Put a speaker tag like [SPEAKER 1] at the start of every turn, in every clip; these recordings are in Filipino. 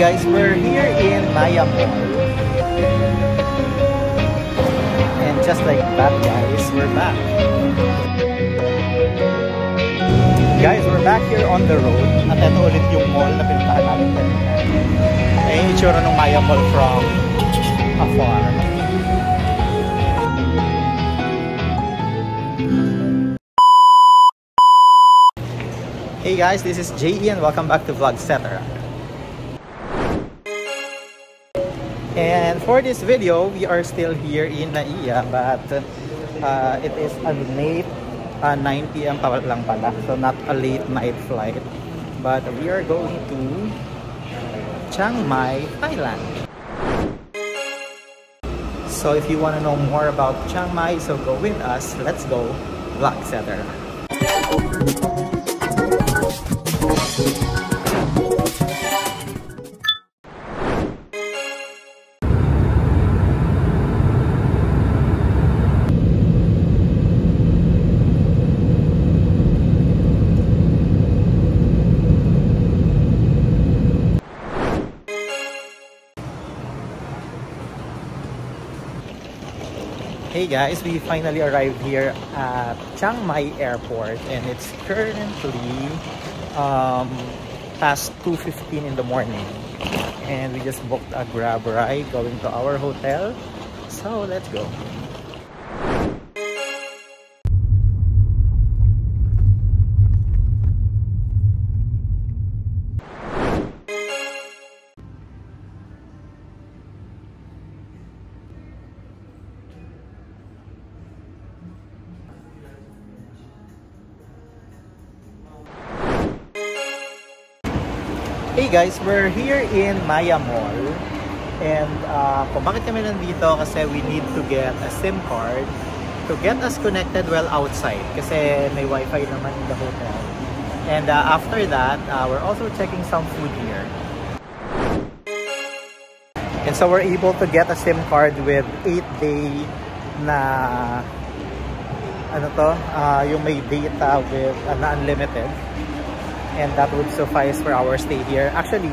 [SPEAKER 1] guys, we're here in Maya Mall. And just like that guys, we're back. Guys, we're back here on the road. At ito ulit yung mall na pinuntahan namin kanina. Ay yung itsura ng Maya Mall from afar. Hey guys, this is JE and welcome back to Vlogcetera. And for this video, we are still here in Naiya, but it is a late 9 PM pa lang pala, so not a late night flight. But we are going to Chiang Mai, Thailand. So if you want to know more about Chiang Mai, so go with us. Let's go, Vlogcetera. Hey guys, we finally arrived here at Chiang Mai Airport and it's currently past 2:15 in the morning and we just booked a Grab ride going to our hotel, so let's go. Hey guys, we're here in Maya Mall and kung bakit kami nandito kasi we need to get a SIM card to get us connected while outside kasi may wifi naman in the hotel. And after that, we're also checking some food here. And so we're able to get a SIM card with 8-day na yung may data with na unlimited. And that would suffice for our stay here. Actually,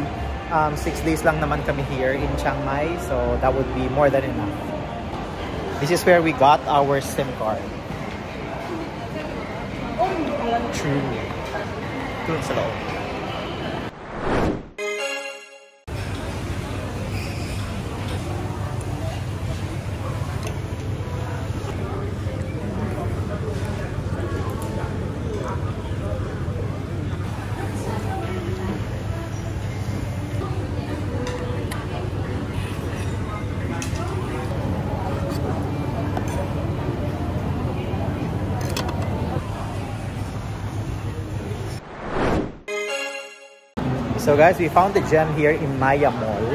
[SPEAKER 1] 6 days lang naman kami here in Chiang Mai, so that would be more than enough. This is where we got our SIM card. True. Doon sa loob. So guys, we found the gem here in Maya Mall.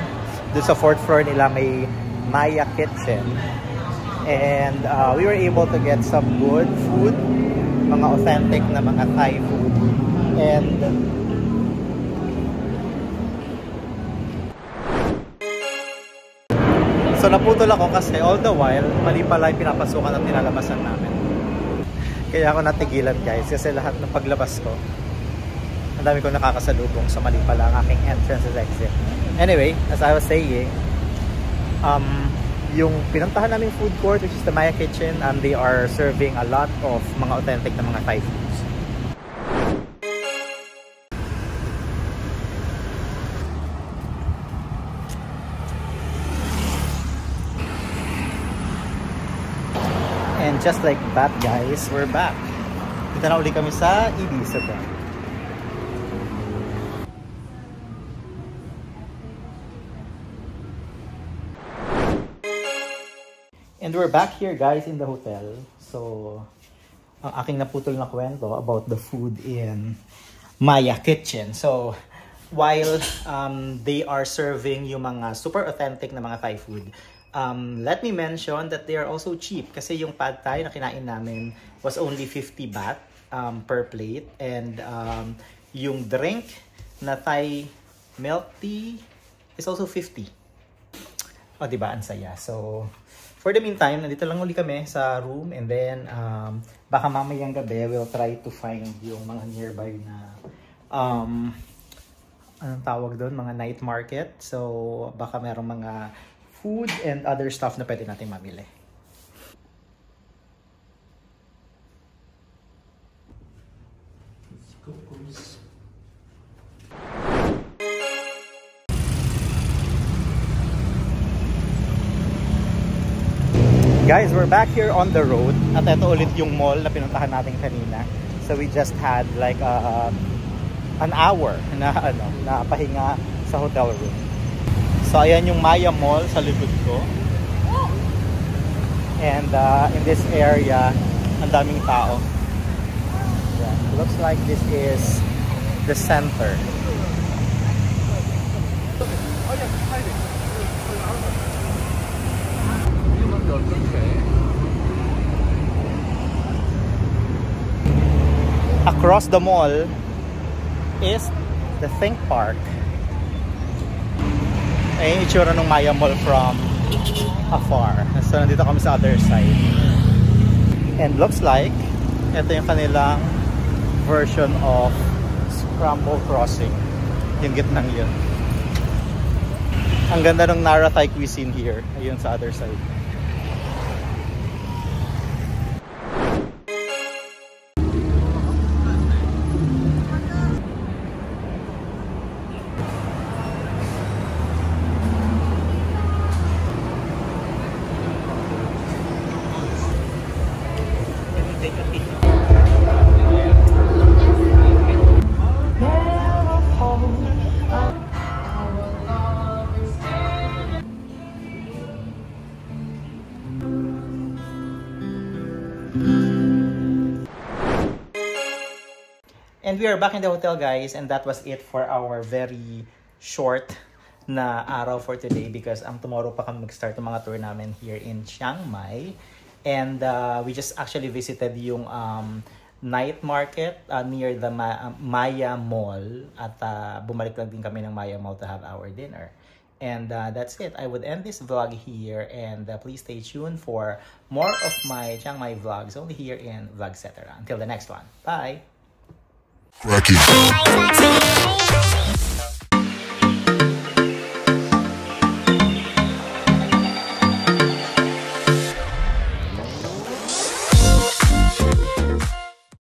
[SPEAKER 1] Doon sa 4th floor nila may Maya Kitchen. And we were able to get some good food, mga authentic na mga Thai food. And so naputol ako kasi all the while, mali pala yung pinapasukan at nilalabasan namin. Kaya ako natigilan guys kasi lahat ng paglabas ko, ang dami ko nakakasalubong sa mali pala ang aking entrance and exit. Anyway, as I was saying, yung pinuntahan naming food court, which is the Maya Kitchen, they are serving a lot of mga authentic na mga Thai foods. And just like that guys, we're back. Dito na uli kami sa Ibiza. And we're back here guys in the hotel. So, ang aking naputol na kwento about the food in Maya Kitchen. So, while they are serving yung mga super authentic na mga Thai food, let me mention that they are also cheap. Kasi yung pad thai na kinain namin was only 50 baht per plate. And yung drink na Thai milk tea is also 50. O diba, ang saya. So, for the meantime, nandito lang uli kami sa room and then baka mamayang gabi we'll try to find yung mga nearby na anong tawag doon, mga night market. So baka merong mga food and other stuff na pwede nating mamili. Let's go, boys. Guys, we're back here on the road at ito ulit yung mall na pinuntahan natin kanina. So we just had like an hour na pahinga sa hotel room. So ayan yung Maya Mall sa likod ko. And in this area, ang daming tao. Yeah, looks like this is the center. Across the mall is the Think Park. Ay, yung itsura ng Maya Mall from afar. So, nandito kami sa other side. And looks like, ito yung kanilang version of Scramble Crossing. Yung gitnang yun. Ang ganda ng Nara Thai cuisine here. Ayun sa other side. And we are back in the hotel, guys, and that was it for our very short na araw for today because tomorrow pa kami mag-start ng mga tour namin here in Chiang Mai. And we just actually visited yung night market near the Maya Mall at bumalik lang din kami ng Maya Mall to have our dinner. And that's it. I would end this vlog here, and please stay tuned for more of my Chiang Mai vlogs only here in Vlogcetera. Until the next one. Bye!
[SPEAKER 2] Cracky.